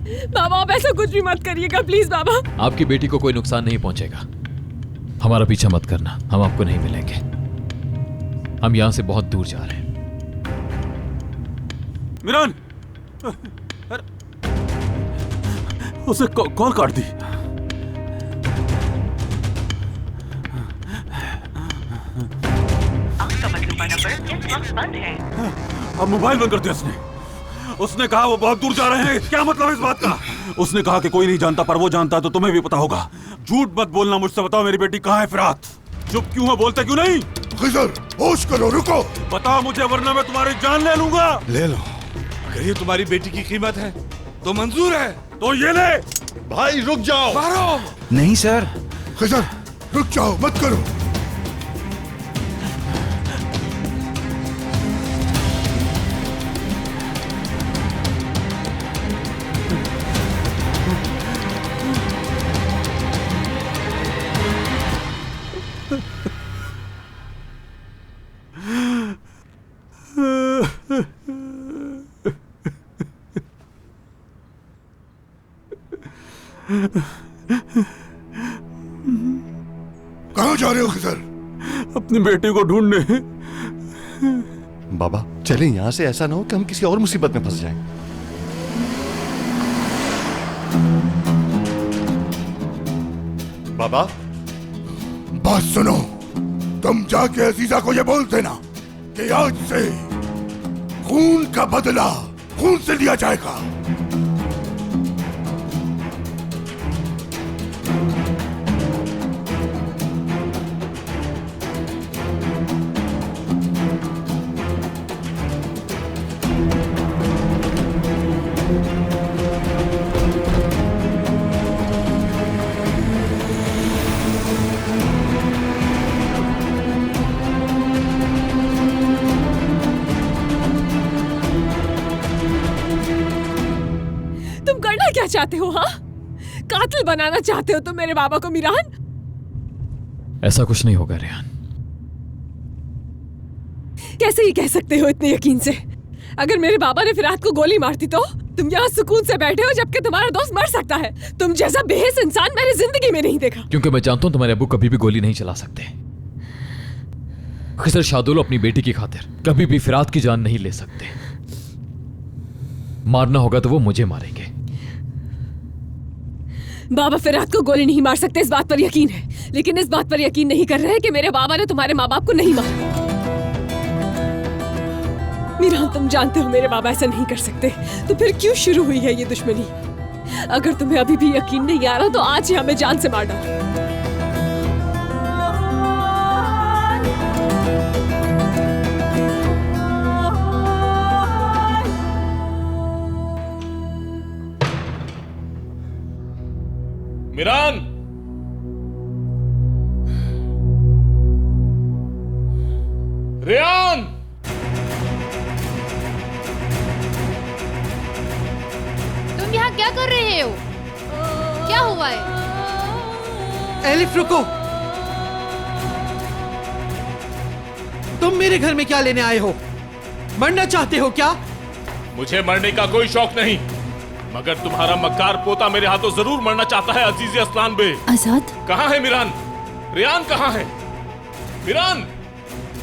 बाबा आप ऐसा कुछ भी मत करिएगा प्लीज बाबा। आपकी बेटी को कोई नुकसान नहीं पहुंचेगा। हमारा पीछा मत करना, हम आपको नहीं मिलेंगे। हम यहां से बहुत दूर जा रहे हैं। मिरान, उसे कॉल काट दी। अब मोबाइल बंद कर दिया उसने कहा वो बहुत दूर जा रहे हैं। क्या मतलब इस बात का? उसने कहा कि कोई नहीं जानता, पर वो जानता है तो तुम्हें भी पता होगा। झूठ मत बोलना मुझसे। बताओ मेरी बेटी कहाँ है फिरात? चुप क्यों है, बोलते क्यों नहीं? खिजर, होश करो, रुको। बताओ मुझे वरना मैं तुम्हारी जान ले लूंगा। ले लो। अगर ये तुम्हारी बेटी की कीमत है तो मंजूर है। तो ये ले। भाई रुक जाओ। मारो। नहीं सर। खिजर रुक जाओ, मत करो। कहाँ जा रहे हो खिजर? अपनी बेटी को ढूंढने। बाबा चलें यहाँ से, ऐसा ना हो कि हम किसी और मुसीबत में फंस जाएं। बाबा बात सुनो, तुम जाके अजीजा को ये बोल देना कि आज से खून का बदला खून से लिया जाएगा। क्या चाहते हो? हाँ, कातिल बनाना चाहते हो तुम मेरे बाबा को मिरान? ऐसा कुछ नहीं होगा रेहान। कैसे ही कह सकते हो इतने यकीन से? अगर मेरे बाबा ने फिरात को गोली मारती तो तुम यहाँ सुकून से बैठे हो जबकि तुम्हारा दोस्त मर सकता है। तुम जैसा बेहिस इंसान मैंने जिंदगी में नहीं देखा। क्योंकि मैं जानता हूँ तुम्हारे अब्बू कभी भी गोली नहीं चला सकते। खिजर शादुल अपनी बेटी की खातिर कभी भी फिरात की जान नहीं ले सकते। मारना होगा तो वो मुझे मारेंगे। बाबा फिरात को गोली नहीं मार सकते, इस बात पर यकीन है, लेकिन इस बात पर यकीन नहीं कर रहे कि मेरे बाबा ने तुम्हारे माँ बाप को नहीं मारा। मीरान तुम जानते हो मेरे बाबा ऐसा नहीं कर सकते, तो फिर क्यों शुरू हुई है ये दुश्मनी? अगर तुम्हें अभी भी यकीन नहीं आ रहा तो आज ही हमें जान से मार डालो। मिरान, रेहान, तुम यहाँ क्या कर रहे हो? क्या हुआ है? एलिफ रुको। तुम मेरे घर में क्या लेने आए हो? मरना चाहते हो क्या? मुझे मरने का कोई शौक नहीं, मगर तुम्हारा मक्कार पोता मेरे हाथों जरूर मरना चाहता है। अजीज अस्लान बे। आजाद कहाँ है मिरान? रेहान कहाँ है? मिरान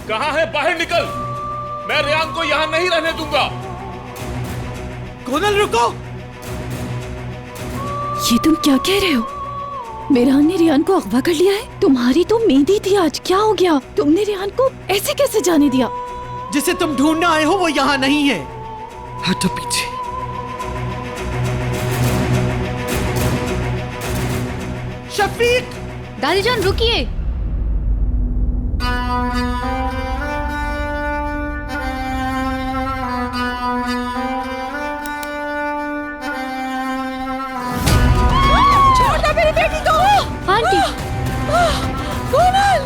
कहाँ है? बाहर निकल। मैं रेहान को यहाँ नहीं रहने दूंगा। कोनल रुको। ये तुम क्या कह रहे हो? मिरान ने रेहान को अगवा कर लिया है? तुम्हारी तो मेहंदी थी आज, क्या हो गया? तुमने रेहान को ऐसे कैसे जाने दिया? जिसे तुम ढूंढने आए हो वो यहाँ नहीं है। हटो पीछे। शफीक! दादी जान रुकिए। छोड़ दो मेरी बेटी को। आंटी कोनल!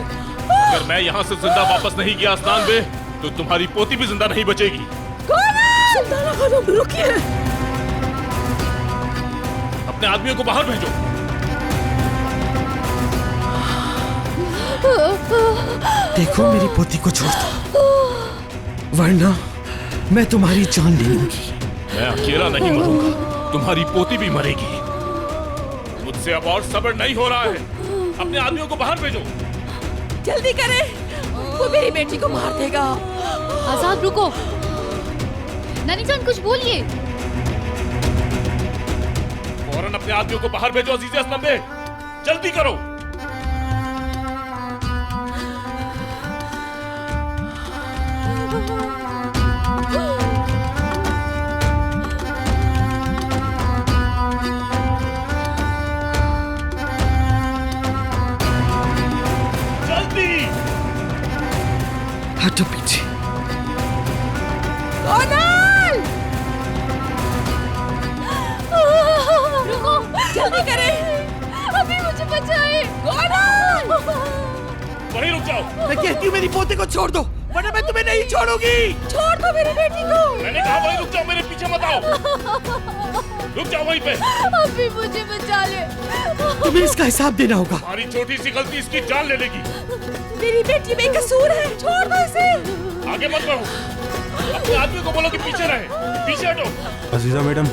अगर मैं यहाँ से जिंदा वापस नहीं गया अस्लान बे, तो तुम्हारी पोती भी जिंदा नहीं बचेगी। कोनल! सुल्ताना खानम रुकिए। अपने आदमियों को बाहर भेजो। देखो मेरी पोती को छोड़ दो, वरना मैं तुम्हारी जान ले लूंगी। मैं अकेला नहीं मरूंगा, तुम्हारी पोती भी मरेगी। मुझसे अब और सब्र नहीं हो रहा है। अपने आदमियों को बाहर भेजो। जल्दी करे, वो मेरी बेटी को मार देगा। आजाद रुको, नानी जान कुछ बोलिए। फौरन अपने आदमियों को बाहर भेजो अजीज असलम बे, जल्दी करो। जल्दी हटो पीछे। गोनल! रुको, जल्दी करे, अभी मुझे बचाए। गोनल! वहीं रुक जाओ। मैं कहती हूँ मेरी पोते को छोड़ दो, वरना मैं तुम्हें नहीं छोड़ूंगी। छोड़ दो मेरी बेटी को। मैंने कहा वहीं रुक जाओ, मेरे पीछे मत आओ। रुक जाओ वहीं पे। अभी मुझे बचा ले। तुम्हें इसका हिसाब देना होगा। हमारी छोटी सी गलती इसकी जान ले लेगी। मेरी बेटी बेकसूर है, छोड़ दो इसे। आगे मत बढ़ो। अपने आदमी को बोलो कि पीछे रहे। पीछे हटो। अजीजा मैडम,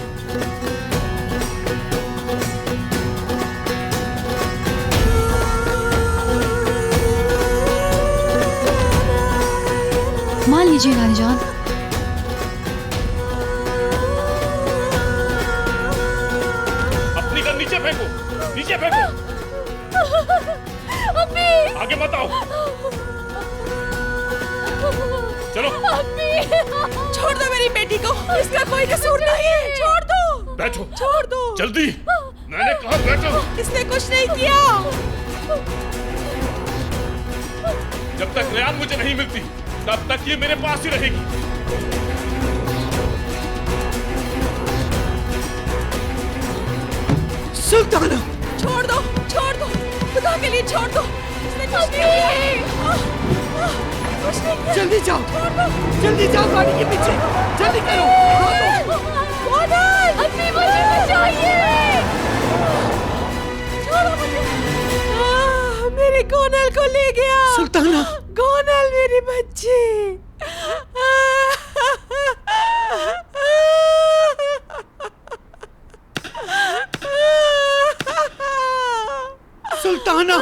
मान लीजिए नानी जान। अपनी गन नीचे फेंको, नीचे फेंको। अम्मी, आगे मत आओ। चलो छोड़ दो मेरी बेटी को, इसका कोई कसूर नहीं है। छोड़ दो, बैठो। छोड़ दो। जल्दी, मैंने कहा बैठो। इसने कुछ नहीं किया। जब तक रेयान मुझे नहीं मिलती तब तक ये मेरे पास ही रहेगी। सुल्ताना, छोड़ दो, छोड़ दो, खुदा के लिए छोड़ दो। इसने कुछ नहीं किया। कुछ नहीं किया। जल्दी जाओ, जल्दी जाओ गाड़ी के पीछे, जल्दी करो। गोनल! अम्मी मुझे बचाइए। छोड़ो मुझे। मेरे गोनल को ले गया। सुल्ताना, गोनल मेरी बच्ची। सुल्ताना,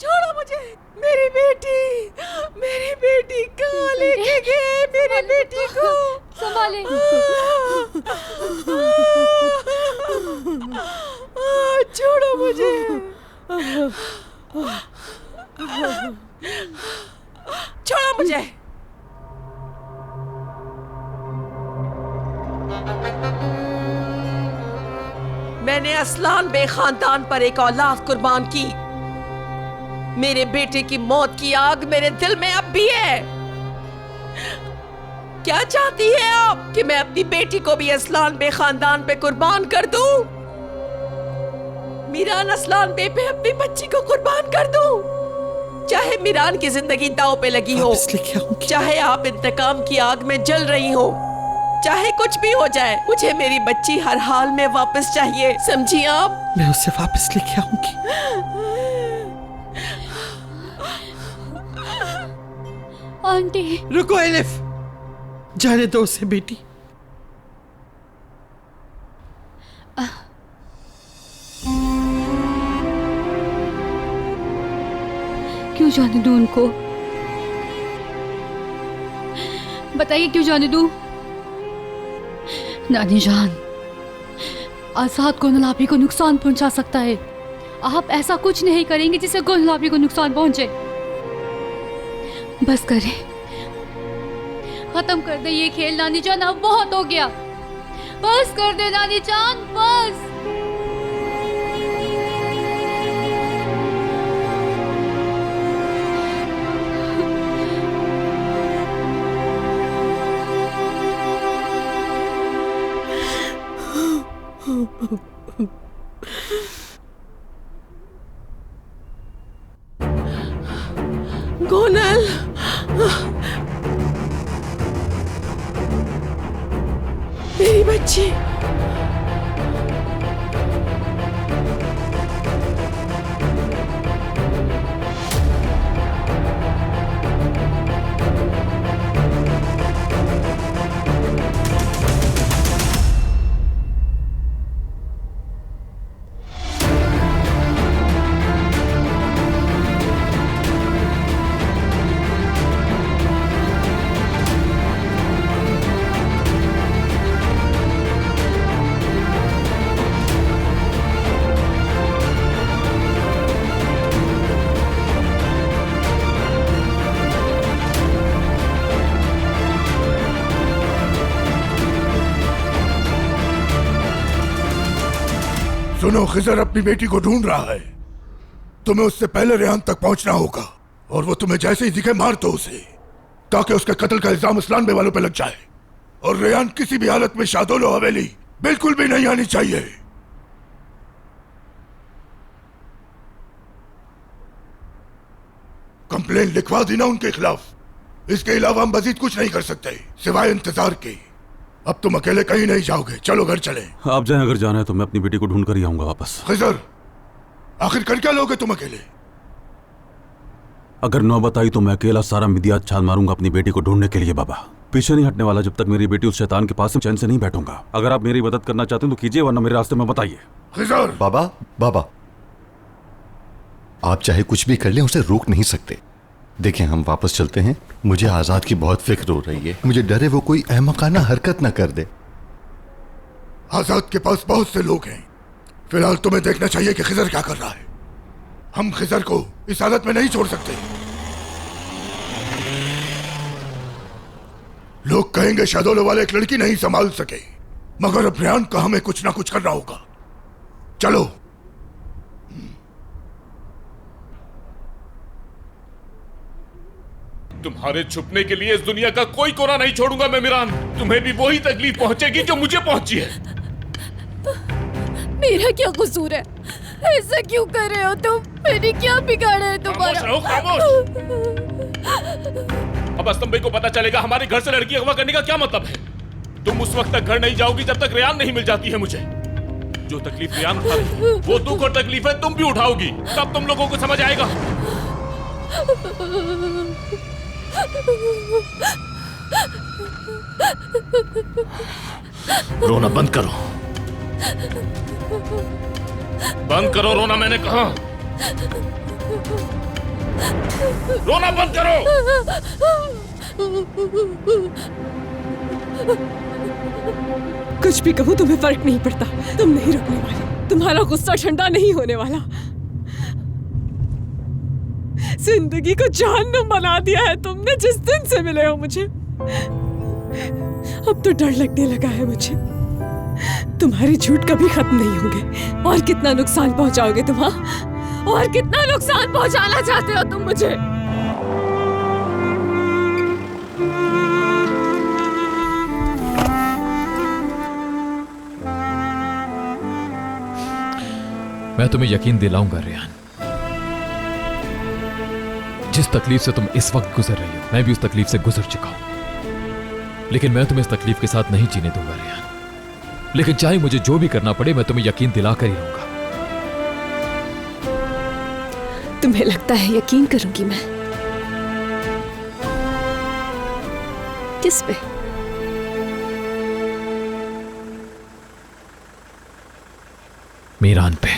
छोड़ो मुझे। मेरी बेटी कहाँ लेके गए मेरी बेटी को? संभाले। छोड़ो मुझे। छोड़ो मुझे। मैंने असलान बे खानदान पर एक औलाद कुर्बान की। मेरे बेटे की मौत की आग मेरे दिल में अब भी है। क्या चाहती है आप कि मैं अपनी बेटी को भी असलान बे खानदान पे कुर्बान कर दूं? मीरान असलान बे पे अपनी बच्ची को कुर्बान कर दूं? चाहे मीरान की जिंदगी दांव पे लगी हो, वापस लेके आऊंगी। चाहे आप इंतकाम की आग में जल रही हो, चाहे कुछ भी हो जाए, मुझे मेरी बच्ची हर हाल में वापस चाहिए। समझी आप? मैं उसे वापस लेके आऊंगी। आंटी, रुको एलिफ, जाने दो उसे बेटी। क्यों जाने दूं उनको? बताइए क्यों जाने दूं? नानी जान, आजाद गोनलाबी को नुकसान पहुंचा सकता है। आप ऐसा कुछ नहीं करेंगे जिससे गोनलाबी को नुकसान पहुंचे। बस करें, खत्म कर दे ये खेल नानी जान, अब बहुत हो गया। बस कर दे नानी जान, बस। गोनल, मेरी बच्ची। सुनो, खिजर अपनी बेटी को ढूंढ रहा है। तुम्हें उससे पहले रेहान तक पहुंचना होगा और वो तुम्हें जैसे ही दिखे मार दो उसे, ताकि उसके कत्ल का इल्जाम इस्लानबे वालों पे लग जाए। और रेहान किसी भी हालत में शादोलो हवेली बिल्कुल भी नहीं आनी चाहिए। कंप्लेन लिखवा दी ना उनके खिलाफ। इसके अलावा हम मजीद कुछ नहीं कर सकते सिवाय इंतजार के। अब तुम अकेले कहीं नहीं जाओगे, चलो घर चले। आप जाएं, अगर जाना है तो मैं अपनी बेटी को ढूंढ कर ही आऊंगा वापस। खिजर, आखिर कर क्या लोगे तुम अकेले? अगर नौबत आई तो मैं अकेला सारा मिदियात छाल मारूंगा अपनी बेटी को ढूंढने के लिए। बाबा, पीछे नहीं हटने वाला जब तक मेरी बेटी उस शैतान के पास चैन से नहीं बैठूंगा। अगर आप मेरी मदद करना चाहते हैं तो कीजिए, वरना मेरे रास्ते में बताइए। खिजर! बाबा, बाबा, आप चाहे कुछ भी कर लें, उसे रोक नहीं सकते। देखें, हम वापस चलते हैं। मुझे आजाद की बहुत फिक्र हो रही है। मुझे डर है वो कोई अहमकाना हरकत ना कर दे। आजाद के पास बहुत से लोग हैं। फिलहाल तुम्हें देखना चाहिए कि खिजर क्या कर रहा है। हम खिजर को इस हालत में नहीं छोड़ सकते। लोग कहेंगे शादोलो वाले एक लड़की नहीं संभाल सके, मगर अब रेहान का हमें कुछ ना कुछ करना होगा। चलो। तुम्हारे छुपने के लिए इस दुनिया का कोई कोना नहीं छोड़ूंगा मैं मिरान। तुम्हें भी वही तकलीफ पहुंचेगी जो मुझे पहुंची है। मेरा क्या कसूर है? ऐसा क्यों कर रहे हो तुम? मैंने क्या बिगाड़ा है तुम्हारा? खामोश रहो, खामोश। अब अस्तंबे को पता चलेगा हमारे घर से लड़की अगवा करने का क्या मतलब है। तुम उस वक्त तक घर नहीं जाओगी जब तक रेहान नहीं मिल जाती है मुझे। जो तकलीफ रेहान उठा रही है, वो दुख और तकलीफ है तुम भी उठाओगी। तब तुम लोगों को समझ आएगा। रोना बंद करो। बंद करो रोना, मैंने कहा। रोना बंद करो। कुछ भी कहूँ तुम्हें फर्क नहीं पड़ता। तुम नहीं रुकने वाले। तुम्हारा गुस्सा ठंडा नहीं होने वाला। जिंदगी को जहन्नुम बना दिया है तुमने जिस दिन से मिले हो मुझे। अब तो डर लगने लगा है मुझे। तुम्हारे झूठ कभी खत्म नहीं होंगे। और कितना नुकसान पहुंचाओगे तुम? हाँ, और कितना नुकसान पहुंचाना चाहते हो तुम मुझे? मैं तुम्हें यकीन दिलाऊंगा रेहान। जिस तकलीफ से तुम इस वक्त गुजर रही हो, मैं भी उस तकलीफ से गुजर चुका हूं। लेकिन मैं तुम्हें इस तकलीफ के साथ नहीं जीने दूंगा रेहान। लेकिन चाहे मुझे जो भी करना पड़े, मैं तुम्हें यकीन दिलाकर ही रहूंगा। तुम्हें लगता है यकीन करूंगी मैं? किस पे? मीरान पे।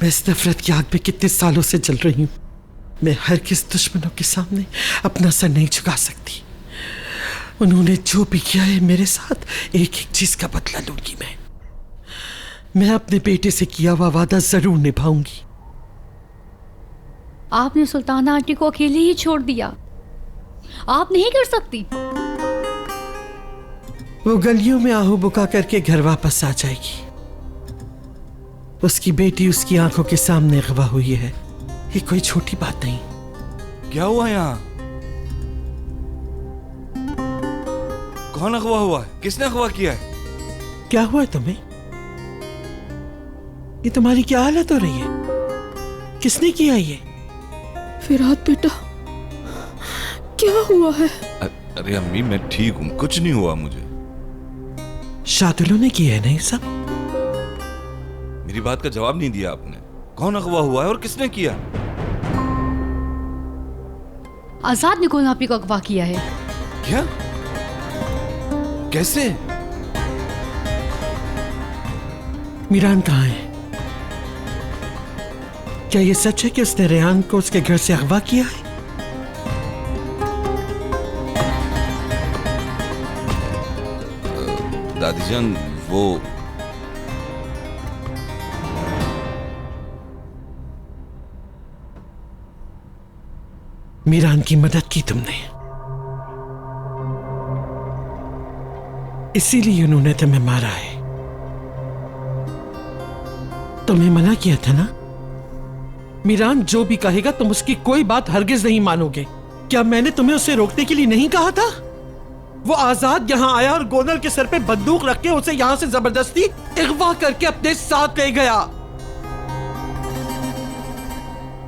मैं इस नफरत की आग में कितने सालों से जल रही हूं। मैं हर किस दुश्मनों के सामने अपना सर नहीं झुका सकती। उन्होंने जो भी किया है मेरे साथ, एक एक चीज का बदला लूंगी मैं अपने बेटे से किया हुआ वादा जरूर निभाऊंगी। आपने सुल्ताना आंटी को अकेले ही छोड़ दिया। आप नहीं कर सकती। वो गलियों में आहू बुका करके घर वापस आ जाएगी। उसकी बेटी उसकी आंखों के सामने अगवा हुई है। ये कोई छोटी बात नहीं। क्या हुआ यहाँ? कौन अगवा हुआ है? किसने अगवा किया है? क्या हुआ है तुम्हें? ये तुम्हारी क्या हालत हो रही है? किसने किया ये? फिरात बेटा, क्या हुआ है? अरे अम्मी, मैं ठीक हूँ, कुछ नहीं हुआ मुझे। शादुलों ने किया है ना ये सब? मेरी बात का जवाब नहीं दिया आपने। कौन अगवा हुआ है और किसने किया? आजाद ने गोलनापी को अगवा किया है। क्या? कैसे? मीरान कहाँ है? क्या ये सच है कि उसने रेहान को उसके घर से अगवा किया है? दादीजान, वो मीरान की मदद की तुमने, इसीलिए उन्होंने तुम्हें मारा है। तुम्हें मना किया था ना, मीरान जो भी कहेगा तुम उसकी कोई बात हरगिज नहीं मानोगे। क्या मैंने तुम्हें उसे रोकने के लिए नहीं कहा था? वो आजाद यहाँ आया और गोनल के सर पे बंदूक रख के उसे यहाँ से जबरदस्ती अगवा करके अपने साथ ले गया।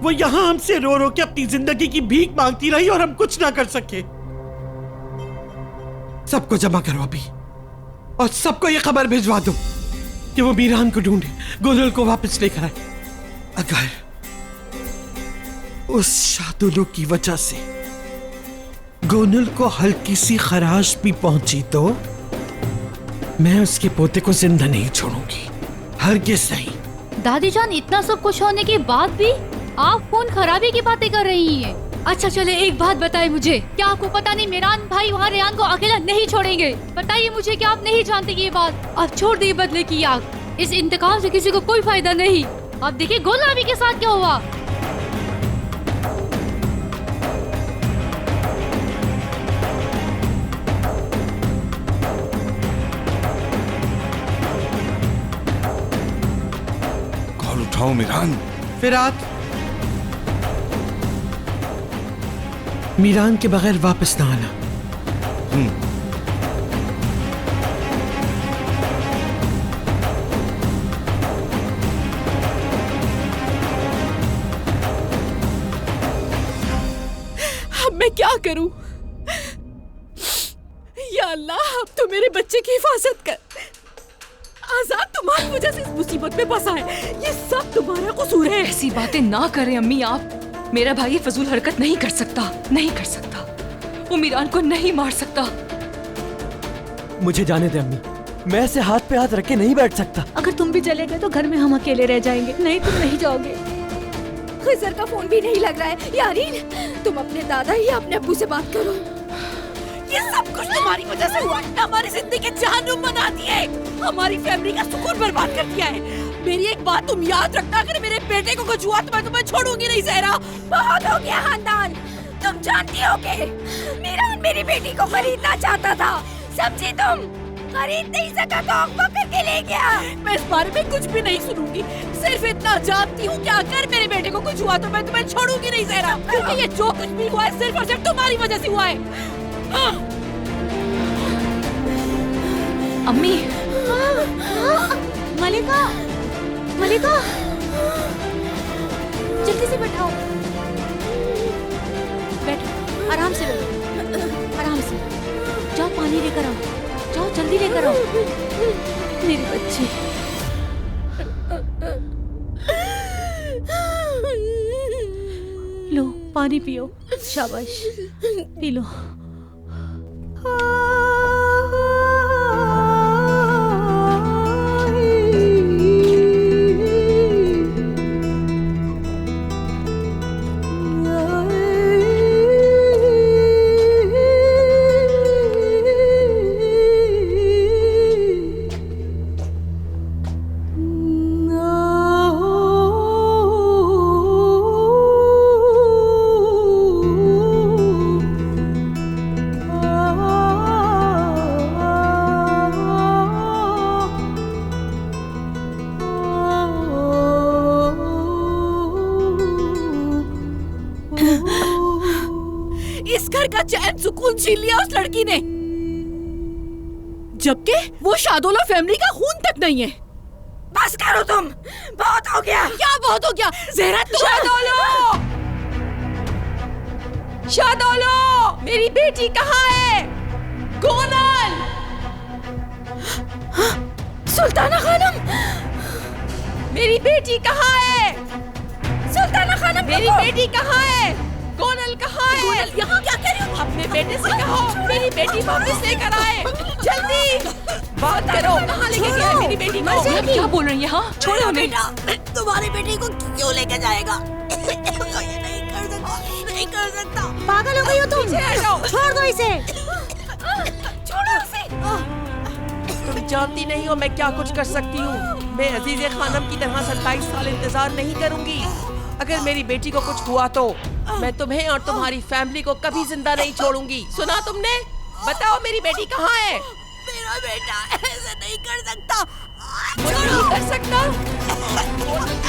वो यहाँ हमसे रो रो के अपनी जिंदगी की भीख मांगती रही और हम कुछ ना कर सके। सबको जमा करो अभी और सबको ये खबर भिजवा दो कि वो मीरान को ढूंढे, गोनल को वापस लेकर आए। अगर उस शादुलू की वजह से गोनल को हल्की सी खराश भी पहुंची तो मैं उसके पोते को जिंदा नहीं छोड़ूंगी, हरगिज़ नहीं। दादी जान, इतना सब कुछ होने के बाद भी आप खून खराबी की बातें कर रही हैं। अच्छा चले, एक बात बताइए मुझे, क्या आपको पता नहीं मीरान भाई वहाँ रेहान को अकेला नहीं छोड़ेंगे? बताइए मुझे, क्या आप नहीं जानते ये बात? आप छोड़ दिए बदले की आग। इस इंतकाम से किसी को कोई फायदा नहीं। अब देखिए गुलाबी के साथ क्या हुआ। कॉल उठाओ मीरान। फिरात, मीरान के बगैर वापस ना आना। अब मैं क्या करूं? या अल्लाह, अब तो मेरे बच्चे की हिफाजत कर। आजाद तुम्हारी वजह से इस मुसीबत में फंसा है। ये सब तुम्हारा कसूर है। ऐसी बातें ना करें अम्मी आप। मेरा भाई ये फजूल हरकत नहीं कर सकता, नहीं कर सकता। वो मीरान को नहीं मार सकता। मुझे जाने दे अम्मी, मैं ऐसे हाथ पे हाथ रख के नहीं बैठ सकता। अगर तुम भी चले गए तो घर में हम अकेले रह जाएंगे। नहीं, तुम नहीं जाओगे। खिजर का फोन भी नहीं लग रहा है। यारीन, तुम अपने दादा या अपने अब्बू से बात करो। ये सब कुछ तुम्हारी वजह से हुआ। हमारी जिंदगी जहन्नुम बना दी है। हमारी फैमिली का सुकून बर्बाद कर दिया है। मेरी एक बात तुम याद रखना, अगर मेरे बेटे को कुछ हुआ तो मैं तुम्हें छोड़ूंगी नहीं ज़हरा। बहुत हो गया खानदान। तुम जानती हो कि मीरान मेरी बेटी को खरीदना चाहता था। समझी तुम? खरीद नहीं सका तो अगवा करके ले गया। मैं इस बारे में कुछ भी नहीं सुनूंगी। सिर्फ इतना जानती हूँ कि अगर मेरे बेटे को कुछ हुआ तो मैं तुम्हें छोड़ूंगी नहीं ज़हरा, क्योंकि ये जो कुछ भी हुआ है सिर्फ और सिर्फ तुम्हारी वजह से हुआ है। अम्मी, मलिका, मलिका, जल्दी से बैठाओ। बैठो, आराम से बैठो, आराम से। जाओ पानी लेकर आओ, जाओ जल्दी लेकर आओ। मेरी बच्ची। लो पानी पियो। शाबाश, पी लो। चैन सुकून छीन लिया उस लड़की ने, जबकि वो शादोला फैमिली का खून तक नहीं है। बस करो तुम, बहुत हो गया। क्या बहुत हो गया? ज़हरा, शादोलो, शादोलो, मेरी बेटी कहाँ है? गोनल, सुल्ताना खानम, मेरी बेटी कहाँ है? सुल्ताना खानम, मेरी बेटी कहाँ है? गोनल कहाँ है? गोनल यहाँ क्या कर रही हो? अपने बेटे से कहो मेरी बेटी वापस लेकर आए। जल्दी बात करो, कहाँ लेके गया है मेरी बेटी को? क्या बोल रही है? हाँ, छोड़ो उन्हें। बेटा, तुम्हारी बेटी को क्यों लेके जाएगा? ये नहीं कर सकता, नहीं कर सकता। पागल हो गई हो तुम? छोड़ दो इसे, छोड़ो इसे। तुम जानती नहीं हो मैं क्या कुछ कर सकती हूँ। मैं अजीज खानम की तरह 27 साल इंतजार नहीं करूंगी। अगर मेरी बेटी को कुछ हुआ तो मैं तुम्हें और तुम्हारी फैमिली को कभी जिंदा नहीं छोड़ूंगी। सुना तुमने? बताओ मेरी बेटी कहाँ है? मेरा बेटा ऐसे नहीं कर सकता। वो नहीं कर सकता?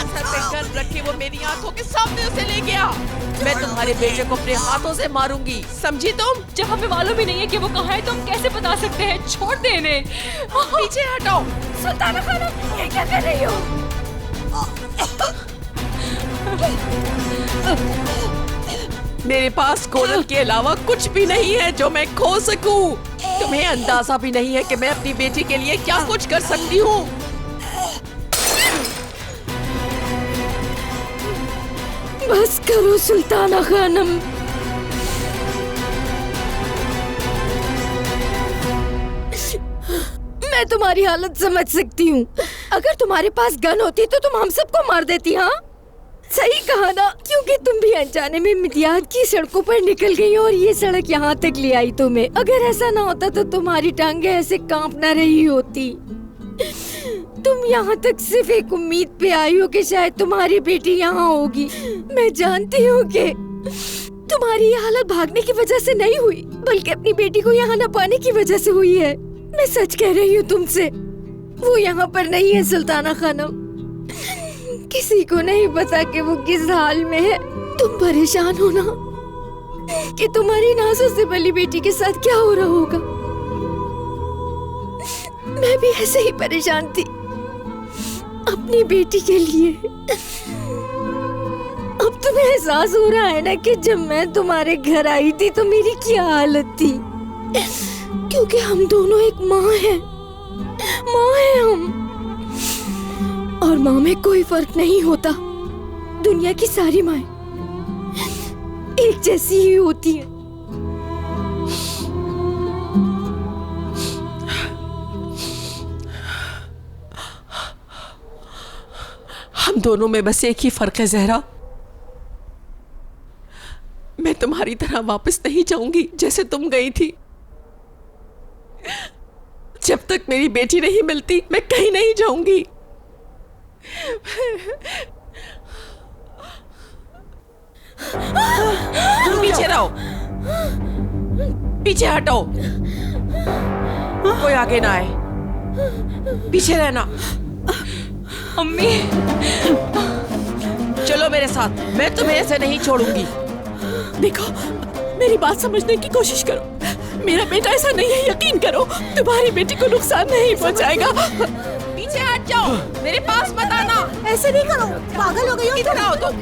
सर पे गन रखे वो मेरी आंखों के सामने उसे ले गया। मैं तुम्हारे बेटे को अपने हाथों से मारूंगी, समझी तुम? जब हमें मालूम ही नहीं है कि वो कहाँ है तो हम कैसे बता सकते हैं? छोड़ दे इन्हें। पीछे हटो। सुल्ताना खानम, ये क्या कर रही हो? मेरे पास गोनल के अलावा कुछ भी नहीं है जो मैं खो सकूं। तुम्हें अंदाजा भी नहीं है कि मैं अपनी बेटी के लिए क्या कुछ कर सकती हूँ। बस करो सुल्ताना खानम। मैं तुम्हारी हालत समझ सकती हूँ। अगर तुम्हारे पास गन होती तो तुम हम सबको मार देती। हाँ, सही कहा ना, क्योंकि तुम भी अनजाने में मिदियाद की सड़कों पर निकल गई और ये सड़क यहाँ तक ले आई तुम्हें। अगर ऐसा ना होता तो तुम्हारी टांगे ऐसे कांप ना रही होती। तुम यहाँ तक सिर्फ एक उम्मीद पे आई हो कि शायद तुम्हारी बेटी यहाँ होगी। मैं जानती हूँ कि तुम्हारी ये हालत भागने की वजह से नहीं हुई, बल्कि अपनी बेटी को यहाँ न पाने की वजह से हुई है। मैं सच कह रही हूँ तुमसे, वो यहाँ पर नहीं है सुल्ताना खानम। किसी को नहीं पता कि वो किस हाल में है। तुम परेशान हो ना कि तुम्हारी नाज़ों से बली बेटी के साथ क्या हो रहा होगा। मैं भी ऐसे ही परेशान थी अपनी बेटी के लिए। अब तुम्हें एहसास हो रहा है ना कि जब मैं तुम्हारे घर आई थी तो मेरी क्या हालत थी, क्योंकि हम दोनों एक माँ हैं। माँ हैं हम, और माँ में कोई फर्क नहीं होता। दुनिया की सारी माँ एक जैसी ही होती है। हम दोनों में बस एक ही फर्क है ज़हरा। मैं तुम्हारी तरह वापस नहीं जाऊंगी जैसे तुम गई थी। जब तक मेरी बेटी नहीं मिलती मैं कहीं नहीं जाऊंगी। पीछे रहो, पीछे हटो, कोई आगे ना आए, पीछे रहना। अम्मी, चलो मेरे साथ, मैं तुम्हें ऐसे नहीं छोड़ूंगी। देखो, मेरी बात समझने की कोशिश करो। मेरा बेटा ऐसा नहीं है, यकीन करो। तुम्हारी बेटी को नुकसान नहीं पहुंचाएगा। पीछे हट जाओ, मेरे पास मत आना। ऐसे नहीं करो, पागल हो गई हो। इधर आओ तुम।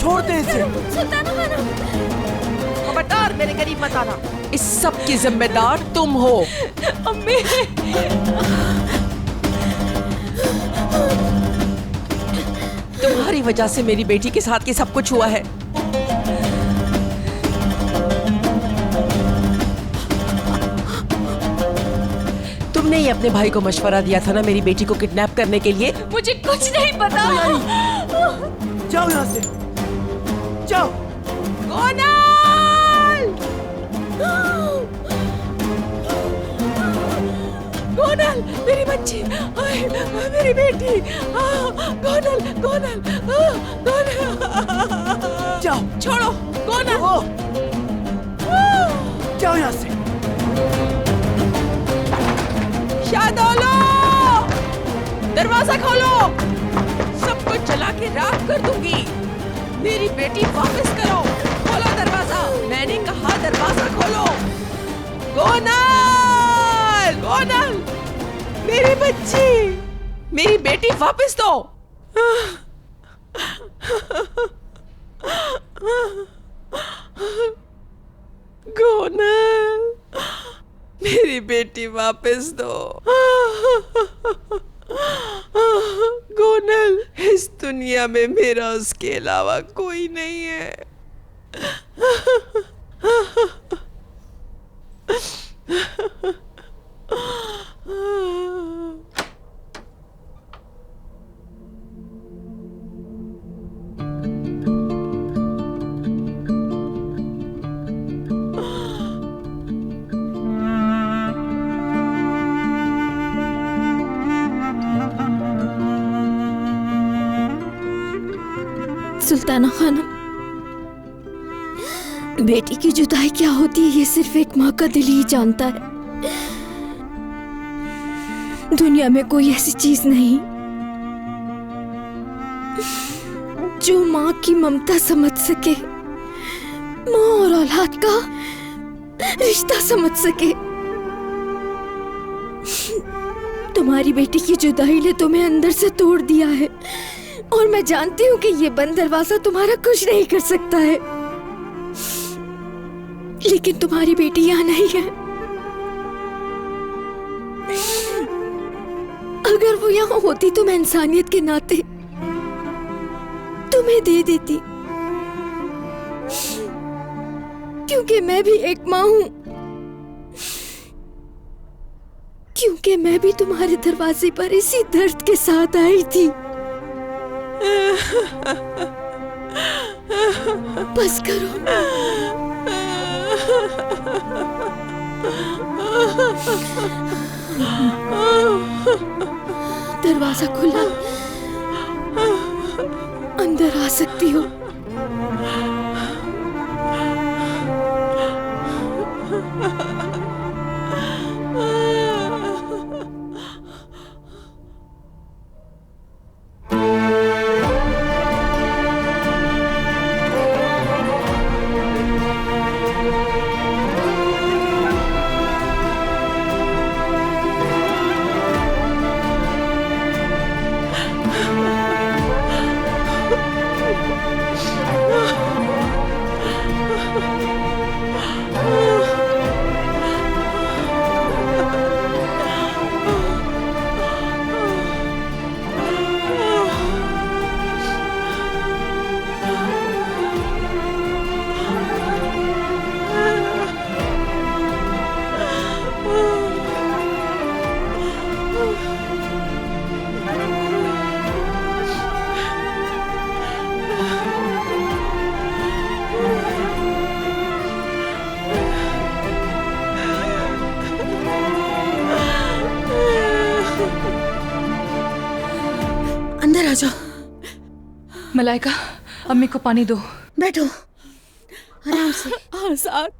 छोड़ दे इसे। सुल्ताना खानम, खबरदार मेरे करीब मत आना। इस सब की जिम्मेदार तुम हो। अम्मी, तुम्हारी वजह से मेरी बेटी के साथ ये सब कुछ हुआ है। तुमने ही अपने भाई को मशवरा दिया था ना मेरी बेटी को किडनैप करने के लिए। मुझे कुछ नहीं पता। जाओ यहाँ से, जाओ। गोनल! गोनल, मेरी बच्ची, मेरी बेटी। गोनल, गोनल, गोनल। जाओ, छोड़ो, गोनल। जाओ यहाँ से। शादोलो, दरवाजा खोलो। सब कुछ जला के राख कर दूंगी। मेरी बेटी वापस करो। खोलो दरवाजा, मैंने कहा दरवाजा खोलो। गोनल, गोनल, मेरी बच्ची, मेरी बेटी वापस दो। गोनल, मेरी बेटी वापस दो। गोनल, इस दुनिया में मेरा उसके अलावा कोई नहीं है। रियाना खानम, बेटी की जुदाई क्या होती है ये सिर्फ एक माँ का दिल ही जानता है। दुनिया में कोई ऐसी चीज नहीं जो माँ की ममता समझ सके, माँ और औलाद का रिश्ता समझ सके। तुम्हारी बेटी की जुदाई ने तुम्हें अंदर से तोड़ दिया है और मैं जानती हूँ कि ये बंद दरवाजा तुम्हारा कुछ नहीं कर सकता है, लेकिन तुम्हारी बेटी यहाँ नहीं है। अगर वो यहाँ होती तो मैं इंसानियत के नाते तुम्हें दे देती, क्योंकि मैं भी एक माँ हूँ, क्योंकि मैं भी तुम्हारे दरवाजे पर इसी दर्द के साथ आई थी। बस करो, दरवाजा खुला, अंदर आ सकती हो। अंदर आ जाओ। मलाइका, अम्मी को पानी दो। बैठो आराम से। आजाद,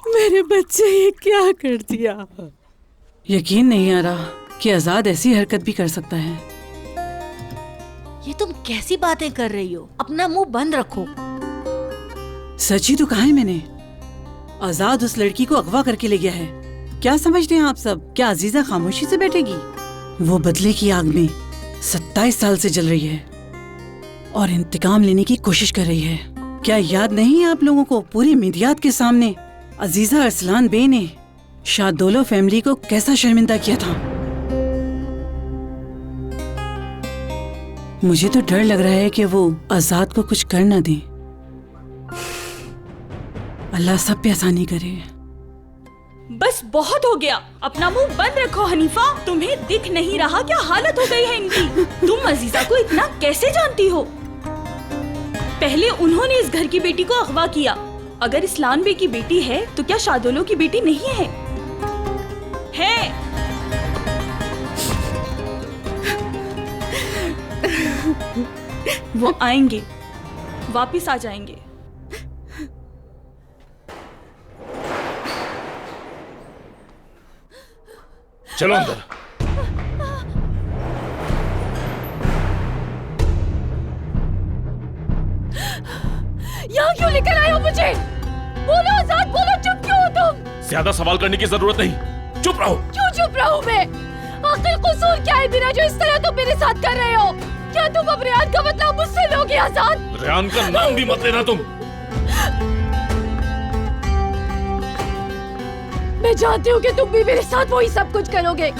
मेरे बच्चे ये क्या कर दिया? यकीन नहीं आ रहा कि आजाद ऐसी हरकत भी कर सकता है। ये तुम कैसी बातें कर रही हो? अपना मुंह बंद रखो। सच ही तो कहा है मैंने। आजाद उस लड़की को अगवा करके ले गया है। क्या समझते हैं आप सब? क्या अजीजा खामोशी से बैठेगी? वो बदले की आग में 27 साल से जल रही है और इंतकाम लेने की कोशिश कर रही है। क्या याद नहीं है आप लोगों को पूरी मीडियात के सामने अजीजा अरसलान बे ने शादोलो फैमिली को कैसा शर्मिंदा किया था? मुझे तो डर लग रहा है कि वो आजाद को कुछ कर ना दे। अल्लाह सब पे आसानी करे। बस बहुत हो गया, अपना मुंह बंद रखो हनीफा। तुम्हें दिख नहीं रहा क्या हालत हो गई है इनकी? तुम अजीजा को इतना कैसे जानती हो? पहले उन्होंने इस घर की बेटी को अगवा किया। अगर इस्लान बे की बेटी है तो क्या शादोलो की बेटी नहीं है? वो आएंगे, वापिस आ जाएंगे। चलो अंदर। यहाँ क्यों लेकर आए हो मुझे? बोलो आजाद, बोलो, चुप क्यों हो तुम? ज्यादा सवाल करने की जरूरत नहीं, चुप रहो। क्यों चुप रहूं मैं? आखिर कसूर क्या है मेरा जो इस तरह तुम मेरे साथ कर रहे हो? क्या तुम अब रेयान का बदला मुझसे लोगे आजाद? रेयान का नाम भी मत लेना तुम। मैं जानती हूँ कि तुम भी मेरे साथ वही सब कुछ करोगे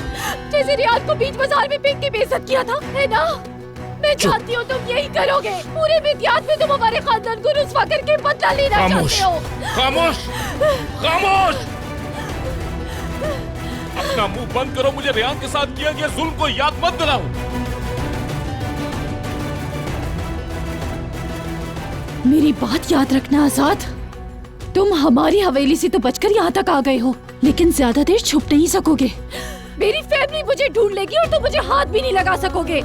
जैसे रियान को बीच बाजार में पीट के बेइज्जत किया था, है ना? मैं जानती हूँ तुम यही करोगे। पूरे मिद्यात में तुम हमारे खानदान को रुस्वा करके बदला लेना चाहते हो। खामोश, खामोश। अपना मुंह बंद करो। मुझे रेयान के साथ किया गया जुल्म को याद मत दिलाओ। मेरी बात याद रखना आजाद। तुम हमारी हवेली से तो बचकर यहाँ तक आ गए हो, लेकिन ज्यादा देर छुप नहीं सकोगे। मेरी फैमिली मुझे ढूंढ लेगी और तुम मुझे हाथ भी नहीं लगा सकोगे।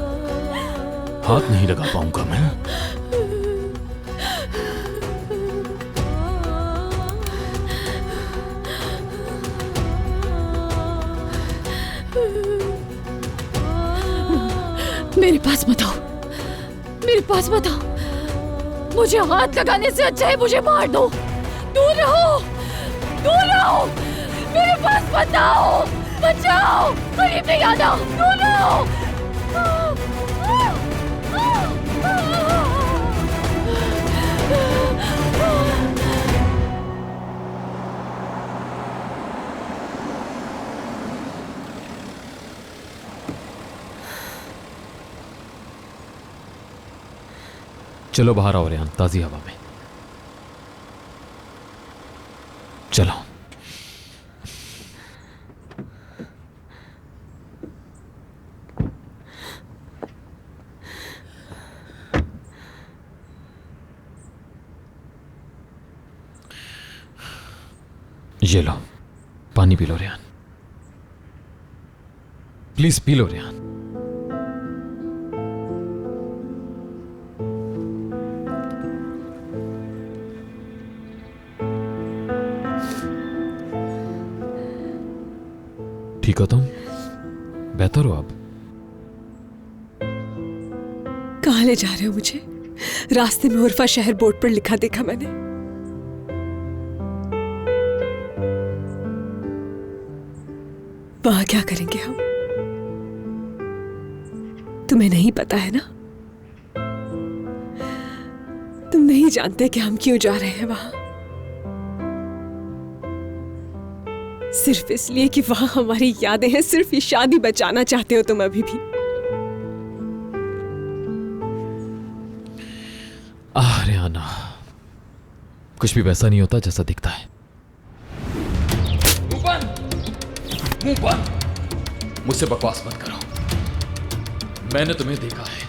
हाथ नहीं लगा पाऊंगा मैं। मेरे पास मत आओ, मेरे पास मत आओ। मुझे हाथ लगाने से अच्छा है मुझे मार दो। दूर रहो, दूर रहो, मेरे पास मत आओ। बचाओ, करीब नहीं आना, दूर रहो। चलो बाहर आओ रेहान, ताजी हवा में चलो। ये लो, पानी पी लो रेहान, प्लीज पी लो रेहान। ठीक हो तुम? बेहतर हो अब? कहाँ ले जा रहे हो मुझे? रास्ते में उर्फा शहर बोर्ड पर लिखा देखा मैंने। वहां क्या करेंगे हम? तुम्हें नहीं पता है ना? तुम नहीं जानते कि हम क्यों जा रहे हैं वहां। सिर्फ इसलिए कि वहां हमारी यादें हैं, सिर्फ ये शादी बचाना चाहते हो तुम अभी भी। रेहाना, कुछ भी वैसा नहीं होता जैसा दिखता है। मुंह बंद। मुझसे बकवास मत करो। मैंने तुम्हें देखा है।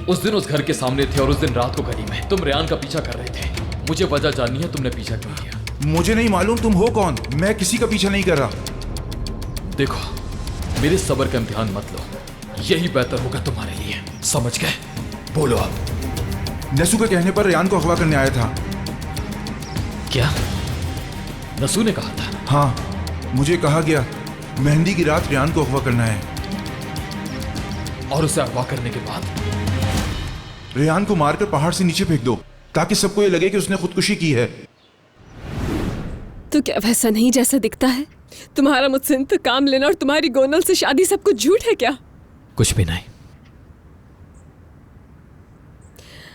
उस दिन उस घर के सामने थे और उस दिन रात को गली में तुम रेहान का पीछा कर रहे थे। मुझे वजह जाननी है, तुमने पीछा क्यों किया? मुझे नहीं मालूम तुम हो कौन। मैं किसी का पीछा नहीं कर रहा। देखो, मेरे सब्र का इम्तिहान मत लो, यही बेहतर होगा तुम्हारे लिए, समझ गए? बोलो अब। नसू के कहने पर रेहान को अगवा करने आया था। क्या नसू ने कहा था? हाँ, मुझे कहा गया मेहंदी की रात रेहान को अगवा करना है। और उसे अगवा करने के बाद रेहान को मारकर पहाड़ से नीचे फेंक दो, ताकि सबको ये लगे कि उसने खुदकुशी की है। तो क्या वैसा नहीं जैसा दिखता है? तुम्हारा मुझसे इंतकाम लेना और तुम्हारी गोनल से शादी सब कुछ झूठ है क्या? कुछ भी नहीं।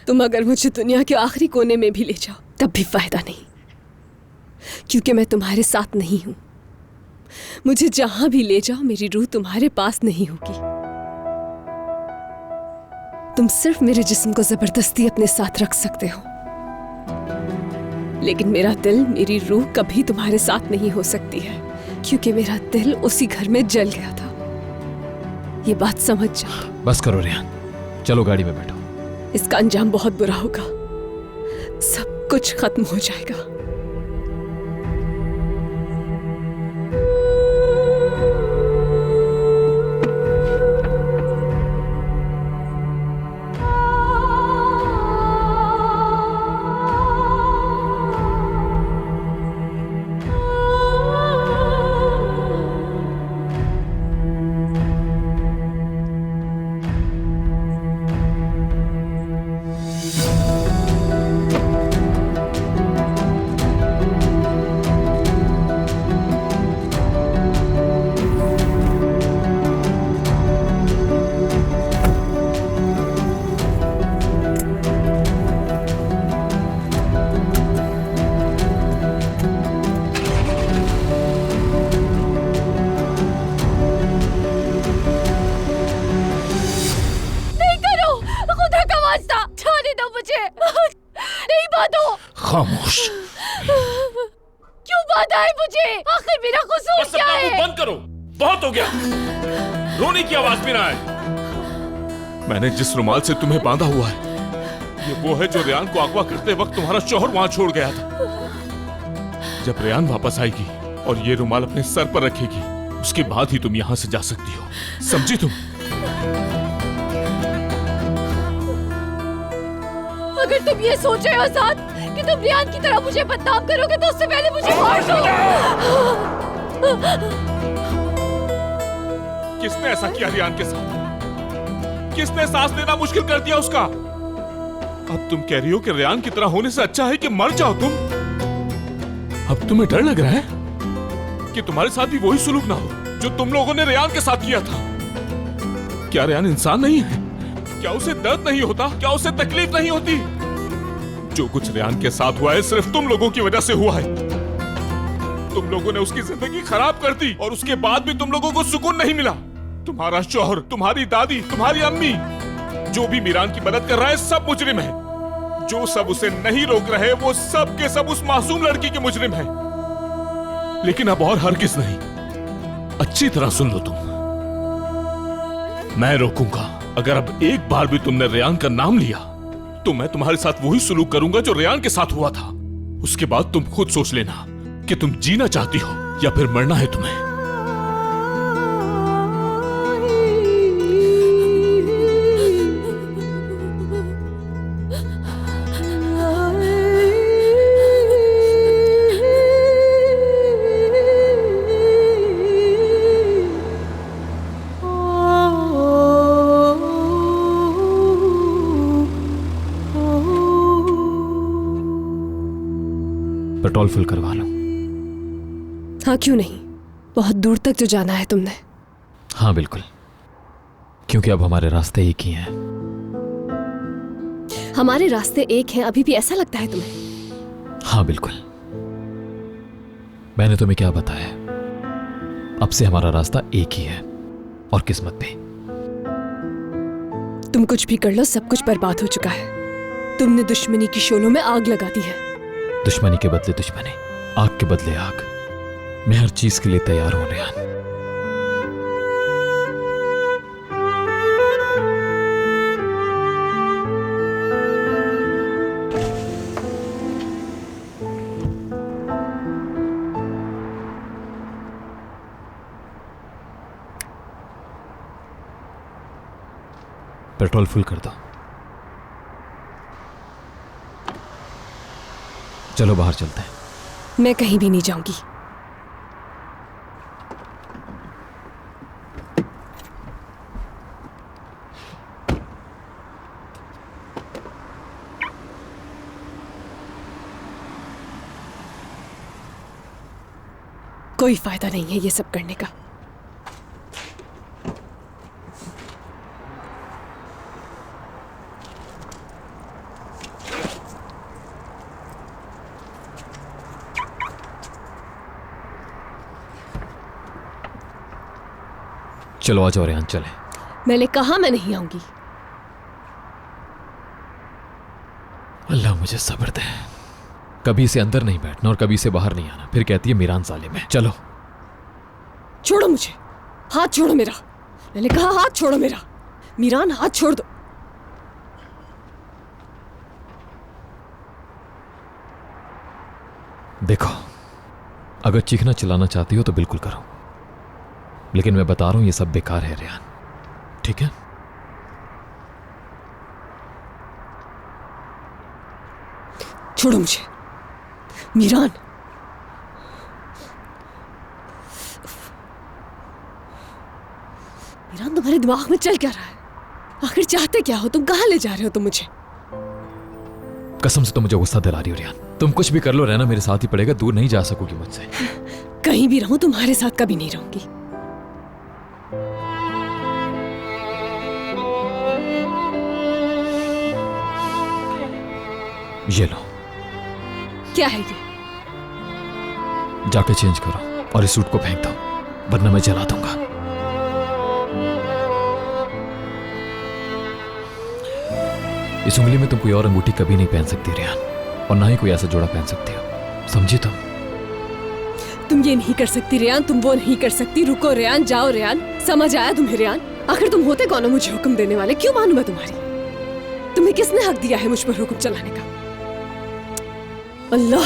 तुम अगर मुझे दुनिया के आखिरी कोने में भी ले जाओ तब भी फायदा नहीं, क्योंकि मैं तुम्हारे साथ नहीं हूं। मुझे जहां भी ले जाओ मेरी रूह तुम्हारे पास नहीं होगी। तुम सिर्फ मेरे जिस्म को जबरदस्ती अपने साथ रख सकते हो, लेकिन मेरा दिल, मेरी रूह कभी तुम्हारे साथ नहीं हो सकती है, क्योंकि मेरा दिल उसी घर में जल गया था। ये बात समझ जाओ। बस करो रेहान, चलो गाड़ी में बैठो। इसका अंजाम बहुत बुरा होगा, सब कुछ खत्म हो जाएगा। खामोश। क्यों बाधा है मुझे? आखिर मेरा कसूर क्या है? मुंह बंद करो, बहुत हो गया। रोने की आवाज भी ना आए। मैंने जिस रुमाल से तुम्हें बांधा हुआ है, ये वो है जो रेहान को अगवा करते वक्त तुम्हारा शौहर वहां छोड़ गया था। जब रेहान वापस आएगी और ये रुमाल अपने सर पर रखेगी, उसके बाद ही तुम यहां से जा सकती हो, समझी तुम? अगर तुम ये सोच रहे हो आजाद कि तुम रियान की तरह मुझे बदनाम करोगे तो उससे पहले मुझे मार दो। किसने ऐसा किया रियान के साथ? किसने सांस लेना मुश्किल कर दिया उसका? अब तुम कह रही हो कि रियान की तरह होने से अच्छा है कि मर जाओ तुम? अब तुम्हें डर लग रहा है कि तुम्हारे साथ भी वही सुलूक ना हो जो तुम लोगों ने रियान के साथ किया था? क्या रियान इंसान नहीं है? क्या उसे दर्द नहीं होता? क्या उसे तकलीफ नहीं होती? जो कुछ रियान के साथ हुआ है सिर्फ तुम लोगों की वजह से हुआ है। तुम लोगों ने उसकी जिंदगी खराब कर दी और उसके बाद भी तुम लोगों को सुकून नहीं मिला। तुम्हारा शौहर, तुम्हारी दादी, तुम्हारी अम्मी, जो भी मीरान की मदद कर रहा है सब मुजरिम है। जो सब उसे नहीं रोक रहे वो सब के सब उस मासूम लड़की के मुजरिम है। लेकिन अब और हरगिज़ नहीं। अच्छी तरह सुन लो तुम, मैं रोकूंगा। अगर अब एक बार भी तुमने रियान का नाम लिया तो मैं तुम्हारे साथ वही सुलूक करूंगा जो रियान के साथ हुआ था। उसके बाद तुम खुद सोच लेना कि तुम जीना चाहती हो या फिर मरना है तुम्हें। पेट्रोल फुल करवा लो। हाँ क्यों नहीं, बहुत दूर तक तो जाना है तुमने। हाँ बिल्कुल, क्योंकि अब हमारे रास्ते एक ही हैं। हमारे रास्ते एक हैं, अभी भी ऐसा लगता है तुम्हें? हाँ बिल्कुल, मैंने तुम्हें क्या बताया? अब से हमारा रास्ता एक ही है और किस्मत भी। तुम कुछ भी कर लो, सब कुछ बर्बाद हो चुका है। तुमने दुश्मनी की शोलों में आग लगा दी है। दुश्मनी के बदले दुश्मनी, आग के बदले आग। मैं हर चीज के लिए तैयार हूं रियान। पेट्रोल फुल कर दो। चलो बाहर चलते हैं। मैं कहीं भी नहीं जाऊंगी। कोई फायदा नहीं है ये सब करने का। चलो आ जाओ रियान, चले। मैंने कहा मैं नहीं आऊंगी। अल्लाह मुझे सब्र दे। कभी से अंदर नहीं बैठना और कभी से बाहर नहीं आना, फिर कहती है मीरान जालिम है। चलो छोड़ो मुझे, हाथ छोड़ो मेरा। मैंने कहा हाथ छोड़ो मेरा। मीरान हाथ छोड़ दो। देखो, अगर चीखना चिल्लाना चाहती हो तो बिल्कुल करो, लेकिन मैं बता रहा हूं ये सब बेकार है रियान, ठीक है? छोड़ो मुझे मीरान। मीरान, तुम्हारे दिमाग में चल क्या रहा है? आखिर चाहते क्या हो तुम? कहां ले जा रहे हो तुम मुझे? कसम से तुम मुझे गुस्सा दिला रही हो रियान। तुम कुछ भी कर लो, रहना मेरे साथ ही पड़ेगा। दूर नहीं जा सकोगी मुझसे। कहीं भी रहूं तुम्हारे साथ कभी नहीं रहूंगी। ये लो। क्या है ये? जाके चेंज करो और इस सूट को फेंक दो, वरना मैं जला दूंगा। इस उंगली में तुम कोई और अंगूठी कभी नहीं पहन सकती रियान, और ना ही कोई ऐसा जोड़ा पहन सकती हो, समझी तुम ये नहीं कर सकती रियान, तुम वो नहीं कर सकती। रुको रियान, जाओ रियान। समझ आया तुम्हें रियान? आखिर तुम होते कौन हो मुझे हुक्म देने वाले? क्यों मानूं मैं तुम्हारी? तुम्हें किसने हक दिया है मुझ पर हुक्म चलाने का? अल्लाह